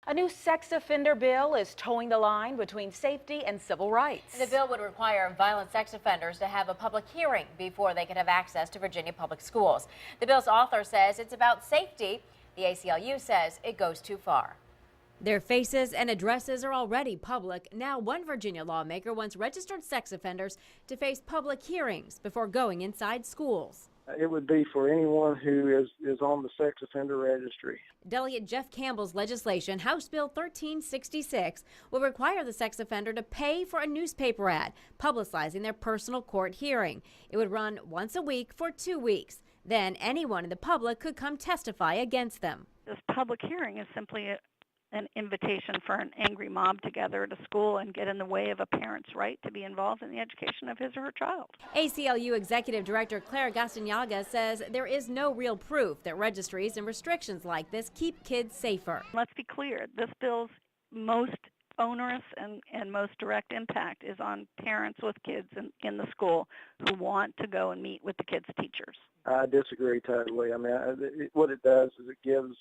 A new sex offender bill is towing the line between safety and civil rights. The bill would require violent sex offenders to have a public hearing before they could have access to Virginia public schools. The bill's author says it's about safety. The ACLU says it goes too far. Their faces and addresses are already public. Now, one Virginia lawmaker wants registered sex offenders to face public hearings before going inside schools. It would be for anyone who is on the sex offender registry. Delegate Jeff Campbell's legislation, House Bill 1366, will require the sex offender to pay for a newspaper ad publicizing their personal court hearing. It would run once a week for 2 weeks. Then anyone in the public could come testify against them. This public hearing is simply an invitation for an angry mob to gather at a school and get in the way of a parent's right to be involved in the education of his or her child. ACLU Executive Director Claire Gastiñaga says there is no real proof that registries and restrictions like this keep kids safer. Let's be clear, this bill's most onerous and most direct impact is on parents with kids in the school who want to go and meet with the kids' teachers. I disagree totally. I mean, what it does is it gives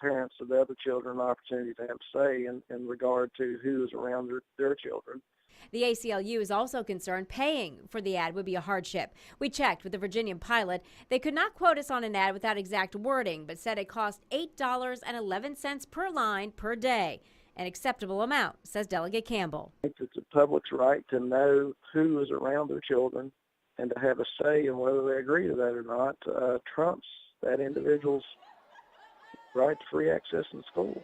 parents of the other children an opportunity to have say in regard to who is around their children. The ACLU is also concerned paying for the ad would be a hardship. We checked with the Virginian Pilot. They could not quote us on an ad without exact wording, but said it cost $8.11 per line per day. An acceptable amount, says Delegate Campbell. It's the public's right to know who is around their children and to have a say in whether they agree to that or not trumps that individual's right to free access in school.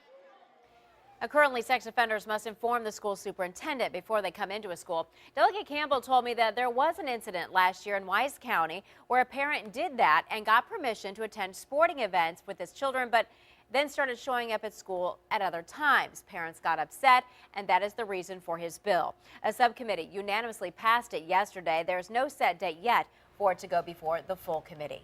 Currently, sex offenders must inform the school superintendent before they come into a school. Delegate Campbell told me that there was an incident last year in Wise County where a parent did that and got permission to attend sporting events with his children, but then started showing up at school at other times. Parents got upset, and that is the reason for his bill. A subcommittee unanimously passed it yesterday. There's no set date yet for it to go before the full committee.